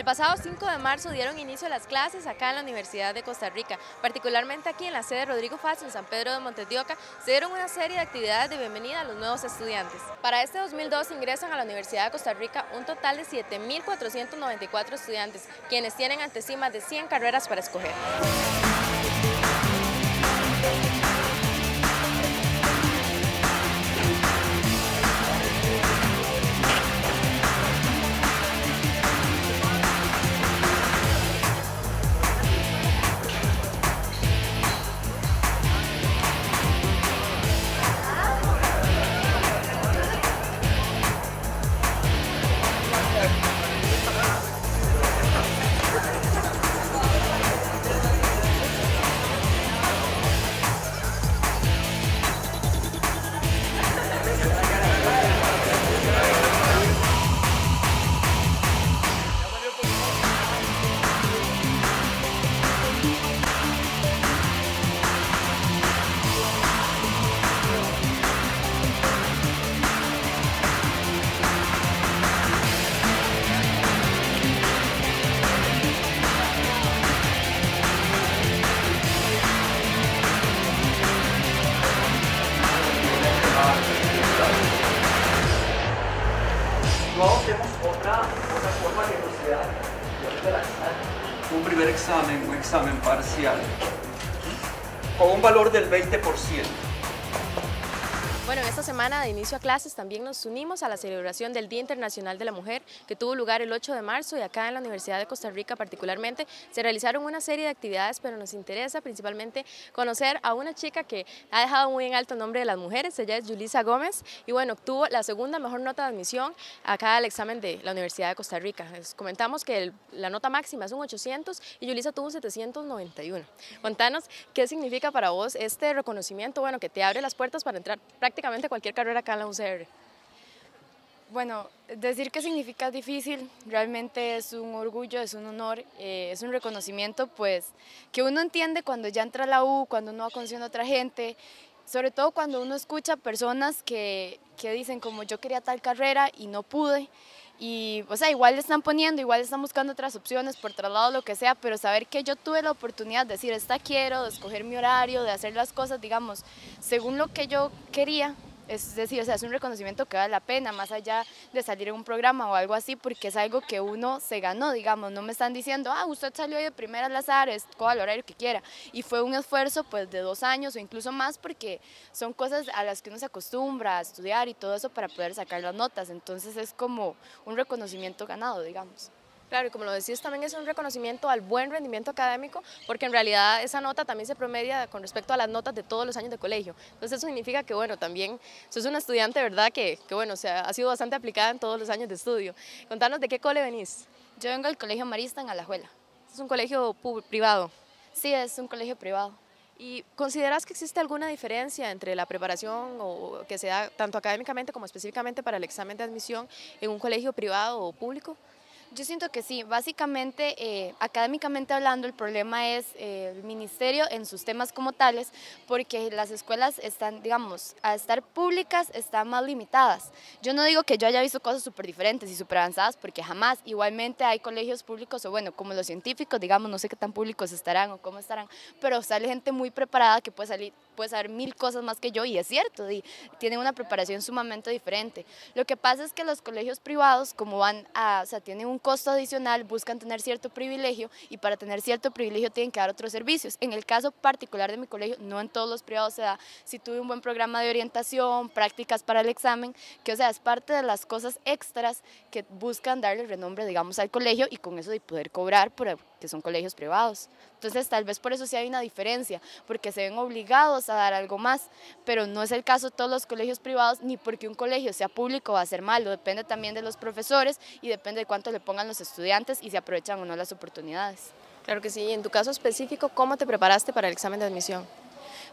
El pasado 5 de marzo dieron inicio a las clases acá en la Universidad de Costa Rica, particularmente aquí en la sede Rodrigo Faz en San Pedro de Montes de Oca, se dieron una serie de actividades de bienvenida a los nuevos estudiantes. Para este 2002 ingresan a la Universidad de Costa Rica un total de 7.494 estudiantes, quienes tienen ante sí más de 100 carreras para escoger. Luego tenemos otra forma que nos da de la un primer examen, un examen parcial, con un valor del 20%. Bueno, en esta semana de inicio a clases también nos unimos a la celebración del Día Internacional de la Mujer, que tuvo lugar el 8 de marzo y acá en la Universidad de Costa Rica particularmente se realizaron una serie de actividades, pero nos interesa principalmente conocer a una chica que ha dejado muy en alto el nombre de las mujeres. Ella es Yulisa Gómez y bueno, obtuvo la segunda mejor nota de admisión acá al examen de la Universidad de Costa Rica. Les comentamos que la nota máxima es un 800 y Yulisa tuvo un 791. Contanos qué significa para vos este reconocimiento, bueno, que te abre las puertas para entrar prácticamente cualquier carrera acá en la UCR. Bueno, decir qué significa es difícil, realmente es un orgullo, es un honor, es un reconocimiento pues que uno entiende cuando ya entra a la U, cuando uno va conociendo a otra gente, sobre todo cuando uno escucha personas que dicen como yo quería tal carrera y no pude. Y, o sea, igual le están poniendo, igual están buscando otras opciones por traslado, lo que sea, pero saber que yo tuve la oportunidad de decir, esta quiero, de escoger mi horario, de hacer las cosas, digamos, según lo que yo quería, es decir, o sea, es un reconocimiento que vale la pena, más allá de salir en un programa o algo así, porque es algo que uno se ganó, digamos, no me están diciendo, usted salió ahí de primera al azar, coja el horario que quiera, y fue un esfuerzo pues de 2 años o incluso más, porque son cosas a las que uno se acostumbra a estudiar y todo eso para poder sacar las notas, entonces es como un reconocimiento ganado, digamos. Claro, y como lo decís, también es un reconocimiento al buen rendimiento académico, porque en realidad esa nota también se promedia con respecto a las notas de todos los años de colegio. Entonces eso significa que, bueno, también sos una estudiante, ¿verdad?, que bueno, ha sido bastante aplicada en todos los años de estudio. Contanos de qué cole venís. Yo vengo del Colegio Marista en Alajuela. ¿Es un colegio privado? Sí, es un colegio privado. ¿Y consideras que existe alguna diferencia entre la preparación o que se da tanto académicamente como específicamente para el examen de admisión en un colegio privado o público? Yo siento que sí, básicamente, académicamente hablando, el problema es el ministerio en sus temas como tales, porque las escuelas están, digamos, a estar públicas, están más limitadas. Yo no digo que yo haya visto cosas súper diferentes y súper avanzadas, porque jamás, igualmente hay colegios públicos, o bueno, como los científicos, digamos, no sé qué tan públicos estarán o cómo estarán, pero sale gente muy preparada que puede saber 1000 cosas más que yo, y es cierto, y tienen una preparación sumamente diferente. Lo que pasa es que los colegios privados, como o sea, tienen un costo adicional, buscan tener cierto privilegio y para tener cierto privilegio tienen que dar otros servicios. En el caso particular de mi colegio, no en todos los privados se da, si tuve un buen programa de orientación, prácticas para el examen, que o sea, es parte de las cosas extras que buscan darle renombre, digamos, al colegio y con eso de poder cobrar porque son colegios privados. Entonces tal vez por eso sí hay una diferencia, porque se ven obligados a dar algo más, pero no es el caso de todos los colegios privados, ni porque un colegio sea público va a ser malo, depende también de los profesores y depende de cuánto le pongan los estudiantes y si aprovechan o no las oportunidades. Claro que sí. En tu caso específico, ¿cómo te preparaste para el examen de admisión?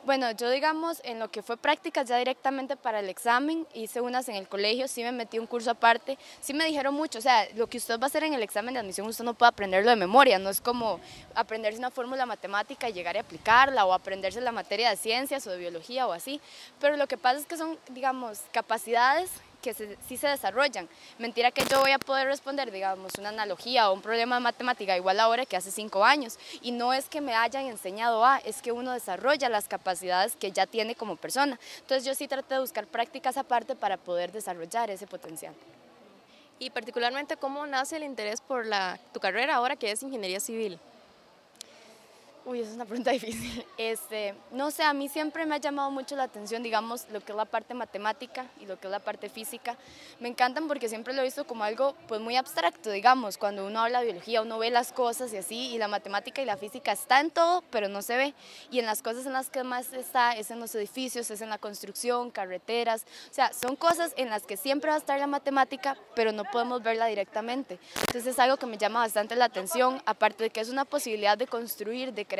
Bueno, yo digamos en lo que fue prácticas ya directamente para el examen, hice unas en el colegio, sí me metí un curso aparte, sí me dijeron mucho, o sea, lo que usted va a hacer en el examen de admisión usted no puede aprenderlo de memoria, no es como aprenderse una fórmula matemática y llegar a aplicarla o aprenderse la materia de ciencias o de biología o así, pero lo que pasa es que son, digamos, capacidades que sí se desarrollan. Mentira que yo voy a poder responder, digamos, una analogía o un problema de matemática igual ahora que hace 5 años. Y no es que me hayan enseñado es que uno desarrolla las capacidades que ya tiene como persona. Entonces yo sí traté de buscar prácticas aparte para poder desarrollar ese potencial. Y particularmente, ¿cómo nace el interés por tu carrera ahora que es ingeniería civil? Uy, esa es una pregunta difícil. No sé, a mí siempre me ha llamado mucho la atención, digamos, lo que es la parte matemática y lo que es la parte física. Me encantan porque siempre lo he visto como algo pues muy abstracto, digamos, cuando uno habla de biología, uno ve las cosas y así, y la matemática y la física está en todo, pero no se ve. Y en las cosas en las que más está es en los edificios, es en la construcción, carreteras, o sea, son cosas en las que siempre va a estar la matemática, pero no podemos verla directamente. Entonces es algo que me llama bastante la atención, aparte de que es una posibilidad de construir, de crear,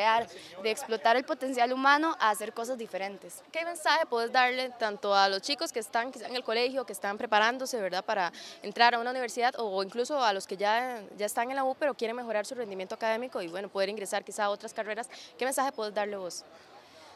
de explotar el potencial humano a hacer cosas diferentes. ¿Qué mensaje puedes darle tanto a los chicos que están quizá en el colegio, que están preparándose, ¿verdad?, para entrar a una universidad, o incluso a los que ya están en la U pero quieren mejorar su rendimiento académico y bueno, poder ingresar quizá a otras carreras? ¿Qué mensaje puedes darle vos?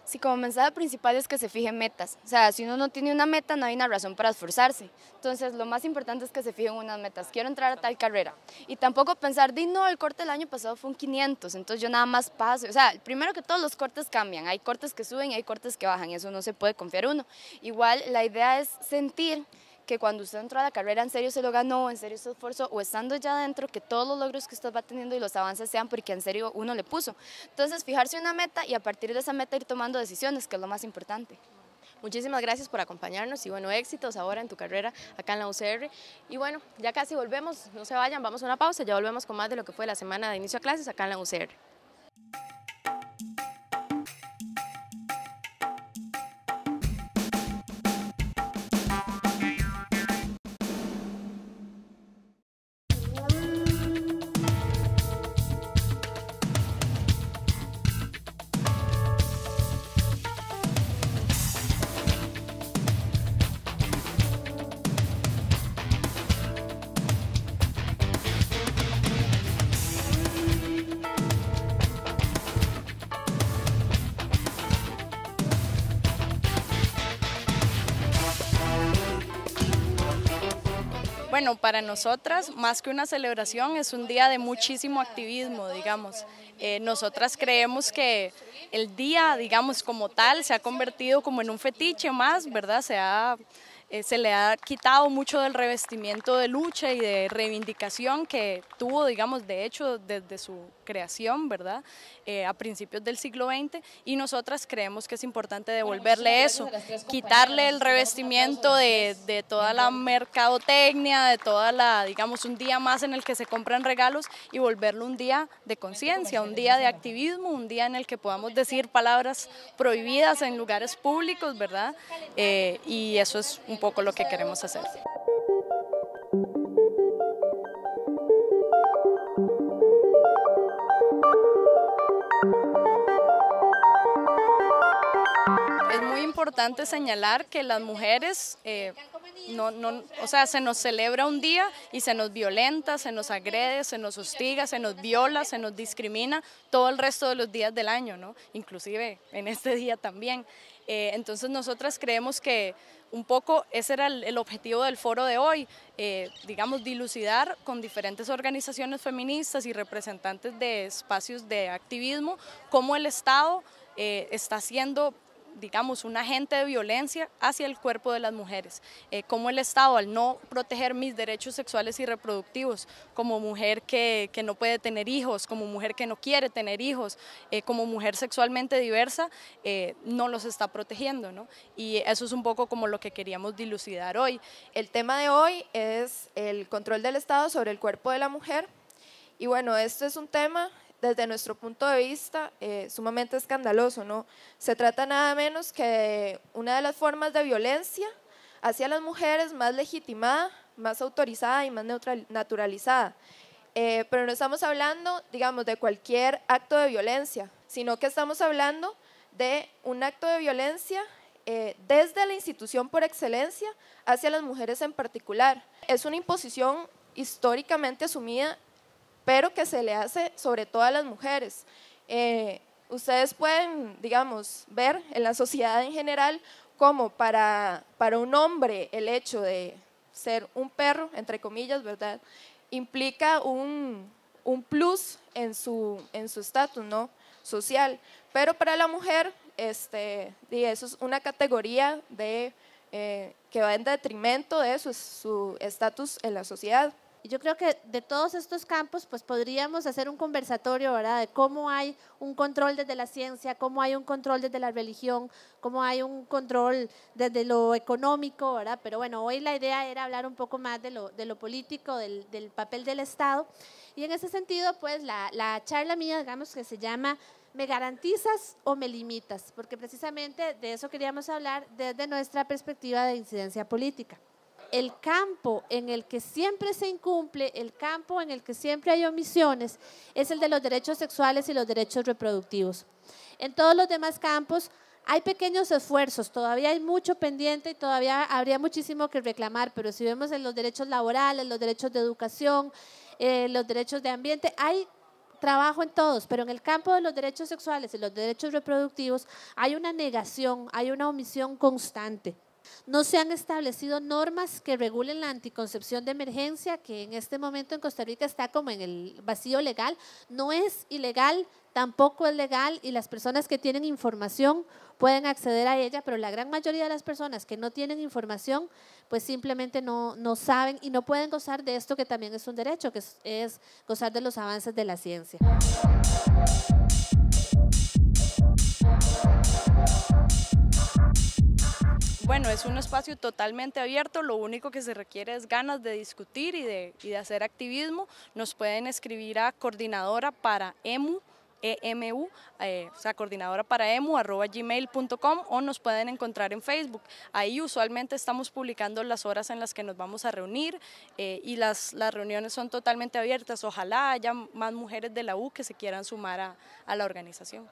Sí, como mensaje principal es que se fijen metas. O sea, si uno no tiene una meta, no hay una razón para esforzarse. Entonces, lo más importante es que se fijen unas metas. Quiero entrar a tal carrera. Y tampoco pensar, no, el corte del año pasado fue un 500, entonces yo nada más paso. O sea, primero que todos los cortes cambian. Hay cortes que suben y hay cortes que bajan. Y eso no se puede confiar uno. Igual, la idea es sentir que cuando usted entró a la carrera en serio se lo ganó, en serio se esforzó, o estando ya dentro, que todos los logros que usted va teniendo y los avances sean porque en serio uno le puso. Entonces, fijarse una meta y a partir de esa meta ir tomando decisiones, que es lo más importante. Muchísimas gracias por acompañarnos y bueno, éxitos ahora en tu carrera acá en la UCR. Y bueno, ya casi volvemos, no se vayan, vamos a una pausa, ya volvemos con más de lo que fue la semana de inicio a clases acá en la UCR. Bueno, para nosotras, más que una celebración, es un día de muchísimo activismo, digamos. Nosotras creemos que el día, digamos, como tal, se ha convertido como en un fetiche más, ¿verdad? Se le ha quitado mucho del revestimiento de lucha y de reivindicación que tuvo, digamos, de hecho, desde su creación, ¿verdad?, a principios del siglo XX, y nosotras creemos que es importante devolverle eso, quitarle el revestimiento de toda la mercadotecnia, de toda la, digamos, un día más en el que se compran regalos y volverlo un día de conciencia, un día de activismo, un día en el que podamos decir palabras prohibidas en lugares públicos, ¿verdad? Y eso es un poco lo que queremos hacer. Es muy importante señalar que las mujeres, o sea, se nos celebra un día y se nos violenta, se nos agrede, se nos hostiga, se nos viola, se nos discrimina todo el resto de los días del año, ¿no? Inclusive en este día también. Entonces nosotras creemos que un poco ese era el objetivo del foro de hoy, digamos, dilucidar con diferentes organizaciones feministas y representantes de espacios de activismo cómo el Estado está haciendo, digamos, un agente de violencia hacia el cuerpo de las mujeres, como el Estado, al no proteger mis derechos sexuales y reproductivos, como mujer que no puede tener hijos, como mujer que no quiere tener hijos, como mujer sexualmente diversa, no los está protegiendo, ¿no? Y eso es un poco como lo que queríamos dilucidar hoy. El tema de hoy es el control del Estado sobre el cuerpo de la mujer, y bueno, este es un tema desde nuestro punto de vista sumamente escandaloso, ¿no? Se trata nada menos que de una de las formas de violencia hacia las mujeres más legitimada, más autorizada y más naturalizada. Pero no estamos hablando, digamos, de cualquier acto de violencia, sino que estamos hablando de un acto de violencia desde la institución por excelencia hacia las mujeres en particular. Es una imposición históricamente asumida, pero que se le hace sobre todo a las mujeres. Ustedes pueden, digamos, ver en la sociedad en general cómo para un hombre el hecho de ser un perro, entre comillas, ¿verdad? Implica un plus en su estatus, ¿no? Social, pero para la mujer eso es una categoría que va en detrimento de su estatus en la sociedad. Yo creo que de todos estos campos pues podríamos hacer un conversatorio, ¿verdad? De cómo hay un control desde la ciencia, cómo hay un control desde la religión, cómo hay un control desde lo económico, ¿verdad? Pero bueno, hoy la idea era hablar un poco más de lo político, del papel del Estado. Y en ese sentido, pues la charla mía, digamos que se llama ¿Me garantizas o me limitas? Porque precisamente de eso queríamos hablar desde nuestra perspectiva de incidencia política. El campo en el que siempre se incumple, el campo en el que siempre hay omisiones, es el de los derechos sexuales y los derechos reproductivos. En todos los demás campos hay pequeños esfuerzos, todavía hay mucho pendiente y todavía habría muchísimo que reclamar, pero si vemos en los derechos laborales, los derechos de educación, los derechos de ambiente, hay trabajo en todos, pero en el campo de los derechos sexuales y los derechos reproductivos hay una negación, hay una omisión constante. No se han establecido normas que regulen la anticoncepción de emergencia, que en este momento en Costa Rica está como en el vacío legal. No es ilegal, tampoco es legal y las personas que tienen información pueden acceder a ella, pero la gran mayoría de las personas que no tienen información pues simplemente no saben y no pueden gozar de esto que también es un derecho, que es gozar de los avances de la ciencia. Bueno, es un espacio totalmente abierto, lo único que se requiere es ganas de discutir y de hacer activismo. Nos pueden escribir a coordinadora para EMU, o sea, coordinadora para emu@gmail.com, o nos pueden encontrar en Facebook. Ahí usualmente estamos publicando las horas en las que nos vamos a reunir y las reuniones son totalmente abiertas. Ojalá haya más mujeres de la U que se quieran sumar a la organización.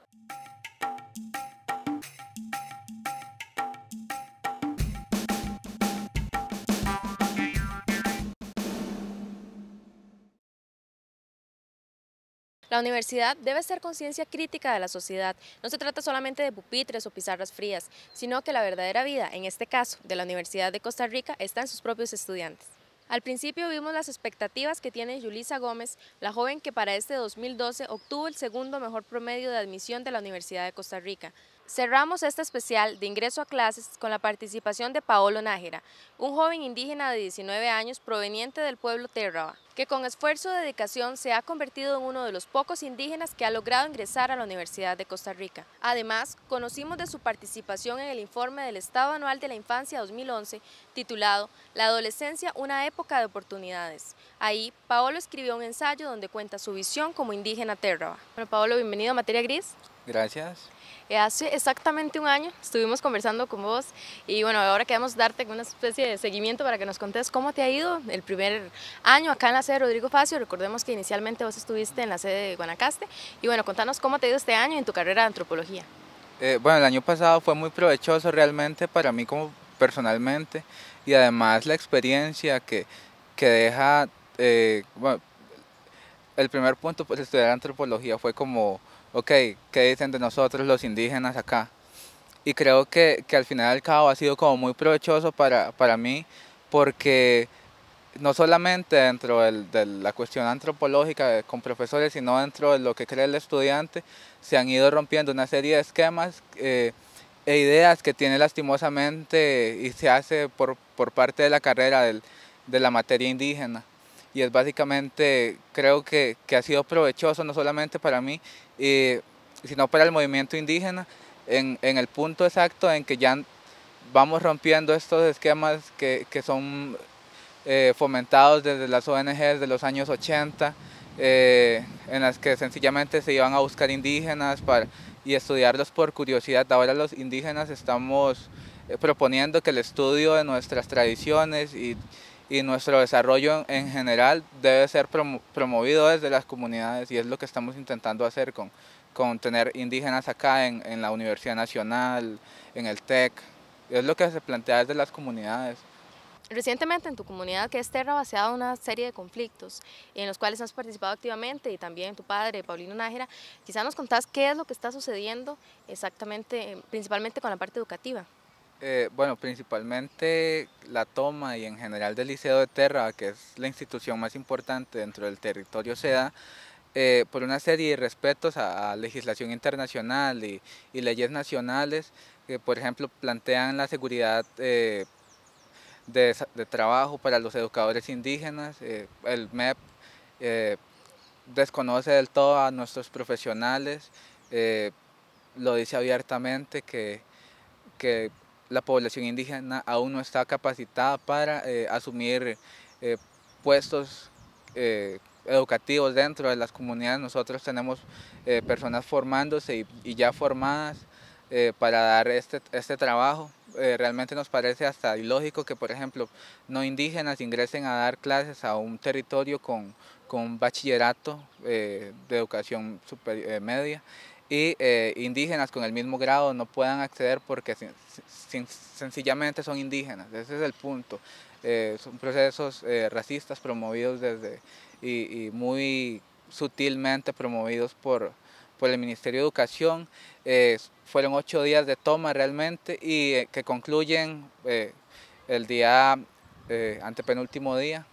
La universidad debe ser conciencia crítica de la sociedad. No se trata solamente de pupitres o pizarras frías, sino que la verdadera vida, en este caso de la Universidad de Costa Rica, está en sus propios estudiantes. Al principio vimos las expectativas que tiene Yulisa Gómez, la joven que para este 2012 obtuvo el segundo mejor promedio de admisión de la Universidad de Costa Rica. Cerramos este especial de ingreso a clases con la participación de Paolo Nájera, un joven indígena de 19 años proveniente del pueblo Térraba, que con esfuerzo y dedicación se ha convertido en uno de los pocos indígenas que ha logrado ingresar a la Universidad de Costa Rica. Además, conocimos de su participación en el informe del Estado Anual de la Infancia 2011, titulado La adolescencia, una época de oportunidades. Ahí, Paolo escribió un ensayo donde cuenta su visión como indígena Térraba. Bueno, Paolo, bienvenido a Materia Gris. Gracias. Hace exactamente un año estuvimos conversando con vos y bueno, ahora queremos darte una especie de seguimiento para que nos contes cómo te ha ido el primer año acá en la sede Rodrigo Facio. Recordemos que inicialmente vos estuviste en la sede de Guanacaste y bueno, contanos cómo te ha ido este año en tu carrera de antropología. Bueno, el año pasado fue muy provechoso realmente para mí como personalmente y además la experiencia que deja, bueno, el primer punto pues estudiar antropología fue como ok, ¿qué dicen de nosotros los indígenas acá? Y creo que al final y al cabo ha sido como muy provechoso para mí porque no solamente dentro de la cuestión antropológica con profesores, sino dentro de lo que cree el estudiante, se han ido rompiendo una serie de esquemas e ideas que tiene lastimosamente y se hace por parte de la carrera de la materia indígena. Y es básicamente, creo que ha sido provechoso no solamente para mí, sino para el movimiento indígena, en el punto exacto en que ya vamos rompiendo estos esquemas que son fomentados desde las ONGs de los años 80, en las que sencillamente se iban a buscar indígenas y estudiarlos por curiosidad. Ahora los indígenas estamos proponiendo que el estudio de nuestras tradiciones y nuestro desarrollo en general debe ser promovido desde las comunidades y es lo que estamos intentando hacer con tener indígenas acá en la Universidad Nacional, en el TEC, es lo que se plantea desde las comunidades. Recientemente en tu comunidad, que es Térraba, se ha dado una serie de conflictos en los cuales has participado activamente y también tu padre, Paulino Nájera. Quizá nos contás qué es lo que está sucediendo exactamente, principalmente con la parte educativa. Bueno, principalmente la toma y en general del Liceo de Terra, que es la institución más importante dentro del territorio, se da por una serie de respetos a legislación internacional y leyes nacionales que, por ejemplo, plantean la seguridad de trabajo para los educadores indígenas. El MEP desconoce del todo a nuestros profesionales, lo dice abiertamente que la población indígena aún no está capacitada para asumir puestos educativos dentro de las comunidades. Nosotros tenemos personas formándose y ya formadas para dar este trabajo. Realmente nos parece hasta ilógico que, por ejemplo, no indígenas ingresen a dar clases a un territorio con un bachillerato de educación media y indígenas con el mismo grado no puedan acceder porque sencillamente son indígenas. Ese es el punto. Son procesos racistas promovidos desde y muy sutilmente promovidos por el Ministerio de Educación. Fueron 8 días de toma realmente y que concluyen el día antepenúltimo día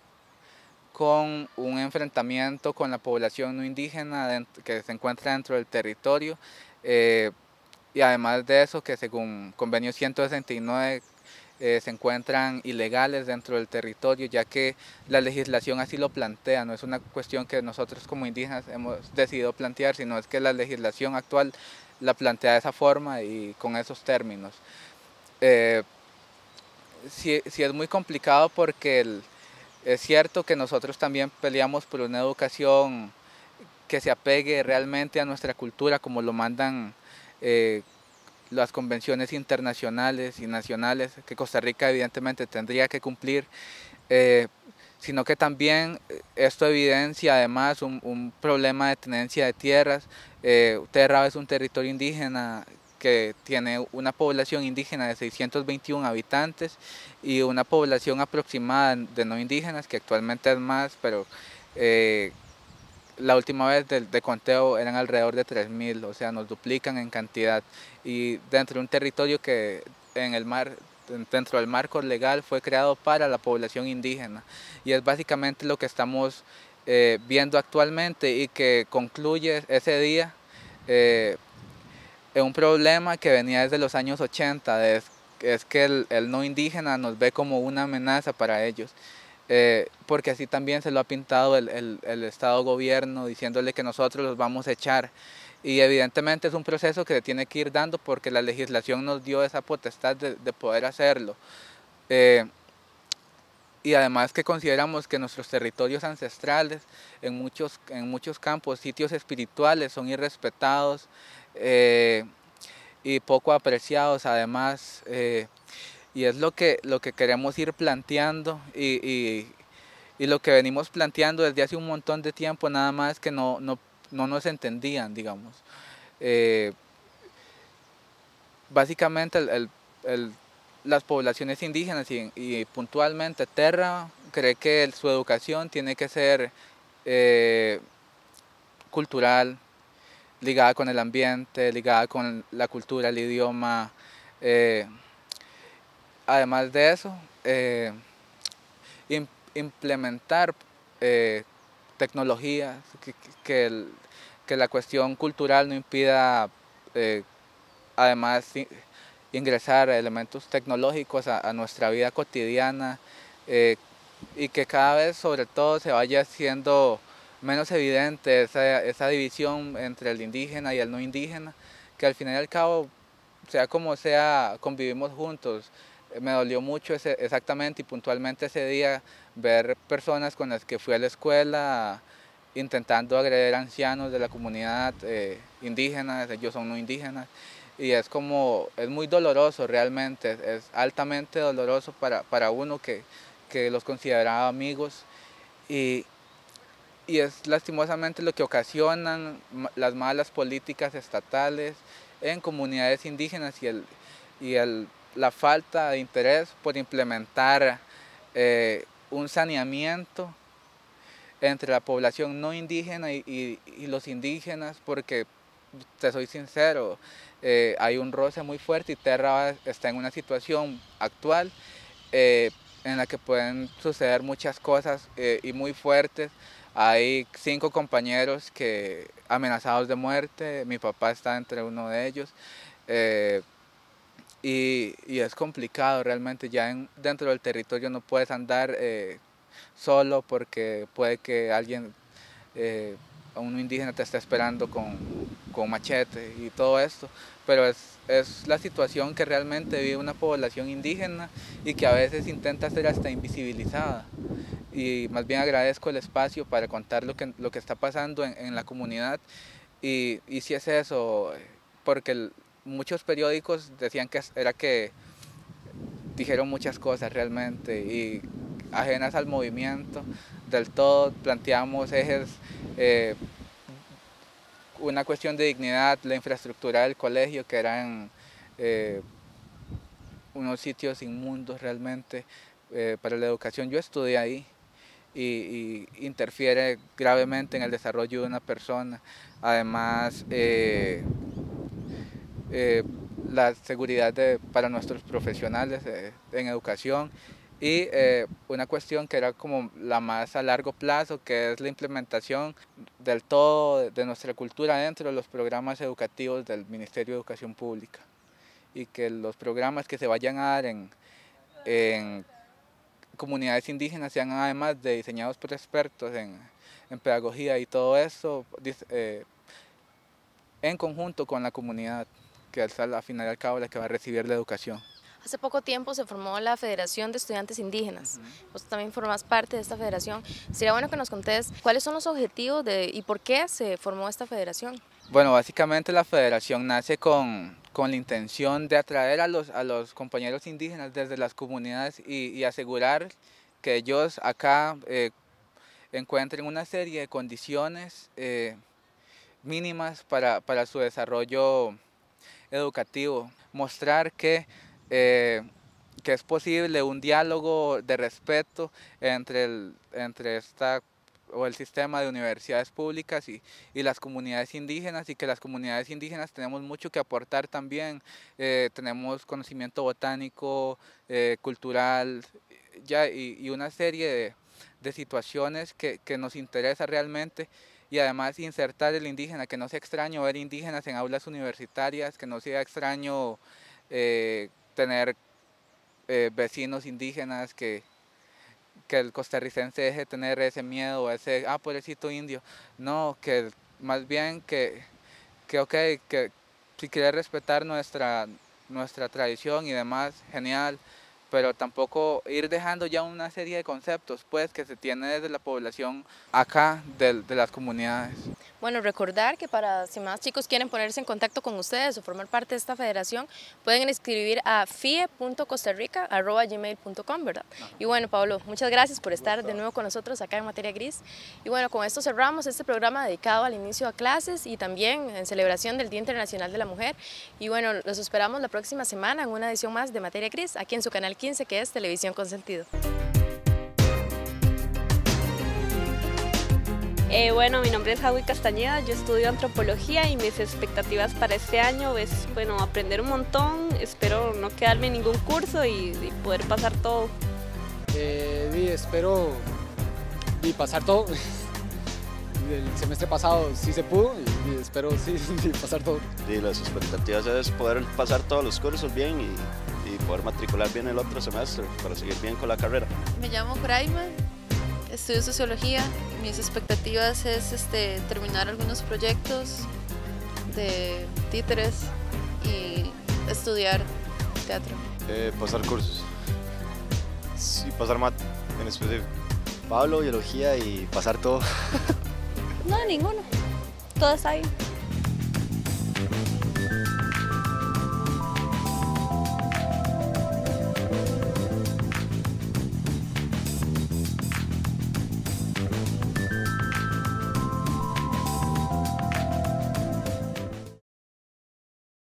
con un enfrentamiento con la población no indígena que se encuentra dentro del territorio y además de eso que según convenio 169 se encuentran ilegales dentro del territorio, ya que la legislación así lo plantea, no es una cuestión que nosotros como indígenas hemos decidido plantear, sino es que la legislación actual la plantea de esa forma y con esos términos. Sí es muy complicado porque es cierto que nosotros también peleamos por una educación que se apegue realmente a nuestra cultura como lo mandan las convenciones internacionales y nacionales que Costa Rica evidentemente tendría que cumplir, sino que también esto evidencia además un problema de tenencia de tierras. Terra es un territorio indígena que tiene una población indígena de 621 habitantes y una población aproximada de no indígenas, que actualmente es más, pero la última vez de conteo eran alrededor de 3.000, o sea, nos duplican en cantidad. Y dentro de un territorio que dentro del marco legal fue creado para la población indígena. Y es básicamente lo que estamos viendo actualmente y que concluye ese día un problema que venía desde los años 80, es que el no indígena nos ve como una amenaza para ellos, porque así también se lo ha pintado el Estado gobierno, diciéndole que nosotros los vamos a echar. Y evidentemente es un proceso que se tiene que ir dando porque la legislación nos dio esa potestad de poder hacerlo. Y además que consideramos que nuestros territorios ancestrales, en muchos campos, sitios espirituales, son irrespetados y poco apreciados además, y es lo que queremos ir planteando y lo que venimos planteando desde hace un montón de tiempo, nada más que no nos entendían, digamos. Básicamente las poblaciones indígenas y puntualmente Terra cree que su educación tiene que ser cultural, ligada con el ambiente, ligada con la cultura, el idioma. Además de eso, implementar tecnologías, que la cuestión cultural no impida además ingresar elementos tecnológicos a nuestra vida cotidiana y que cada vez sobre todo se vaya haciendo menos evidente esa división entre el indígena y el no indígena, que al final y al cabo, sea como sea, convivimos juntos. Me dolió mucho exactamente y puntualmente ese día ver personas con las que fui a la escuela intentando agredir a ancianos de la comunidad indígena, ellos son no indígenas, y es muy doloroso realmente, es altamente doloroso para uno que los consideraba amigos y es lastimosamente lo que ocasionan las malas políticas estatales en comunidades indígenas y la falta de interés por implementar un saneamiento entre la población no indígena y los indígenas, porque te soy sincero, hay un roce muy fuerte y Terra está en una situación actual en la que pueden suceder muchas cosas y muy fuertes. Hay 5 compañeros amenazados de muerte, mi papá está entre uno de ellos. Y es complicado realmente, ya dentro del territorio no puedes andar solo porque puede que alguien, un indígena te esté esperando con machete y todo esto, pero es la situación que realmente vive una población indígena y que a veces intenta ser hasta invisibilizada. Y más bien agradezco el espacio para contar lo que está pasando en la comunidad y si es eso, porque muchos periódicos decían que dijeron muchas cosas realmente y ajenas al movimiento del todo. Planteamos ejes, una cuestión de dignidad, la infraestructura del colegio, que eran unos sitios inmundos realmente para la educación. Yo estudié ahí y interfiere gravemente en el desarrollo de una persona. Además, la seguridad para nuestros profesionales en educación y una cuestión que era como la más a largo plazo, que es la implementación del todo de nuestra cultura dentro de los programas educativos del Ministerio de Educación Pública y que los programas que se vayan a dar en comunidades indígenas sean además de diseñados por expertos en pedagogía y todo eso en conjunto con la comunidad, que es al final y al cabo la que va a recibir la educación. Hace poco tiempo se formó la Federación de Estudiantes Indígenas. Vos también formas parte de esta federación. Sería bueno que nos contés cuáles son los objetivos y por qué se formó esta federación. Bueno, básicamente la federación nace con la intención de atraer a los compañeros indígenas desde las comunidades y asegurar que ellos acá encuentren una serie de condiciones mínimas para su desarrollo educativo. Mostrar que es posible un diálogo de respeto entre el sistema de universidades públicas y las comunidades indígenas, y que las comunidades indígenas tenemos mucho que aportar también. Tenemos conocimiento botánico, cultural, y una serie de situaciones que nos interesa realmente. Y además insertar el indígena, que no sea extraño ver indígenas en aulas universitarias, que no sea extraño tener vecinos indígenas, que el costarricense deje de tener ese miedo, ese, pobrecito indio. No, que más bien que si quiere respetar nuestra tradición y demás, genial, pero tampoco ir dejando ya una serie de conceptos pues que se tiene desde la población acá de las comunidades. Bueno, recordar que si más chicos quieren ponerse en contacto con ustedes o formar parte de esta federación, pueden escribir a fie.costarrica@gmail.com, ¿verdad? Y bueno, Pablo, muchas gracias por estar de nuevo con nosotros acá en Materia Gris. Y bueno, con esto cerramos este programa dedicado al inicio a clases y también en celebración del Día Internacional de la Mujer. Y bueno, los esperamos la próxima semana en una edición más de Materia Gris, aquí en su canal 15, que es Televisión con Sentido. Bueno, mi nombre es Javi Castañeda, yo estudio antropología y mis expectativas para este año es, bueno, aprender un montón, espero no quedarme en ningún curso y poder pasar todo. Espero pasar todo. El semestre pasado sí se pudo y espero sí pasar todo. Y las expectativas es poder pasar todos los cursos bien y poder matricular bien el otro semestre para seguir bien con la carrera. Me llamo Braima, estudio sociología. Mis expectativas es terminar algunos proyectos de títeres y estudiar teatro. Pasar cursos. Sí, pasar mate en específico. Pablo, biología y pasar todo. No, ninguno. Todo está bien.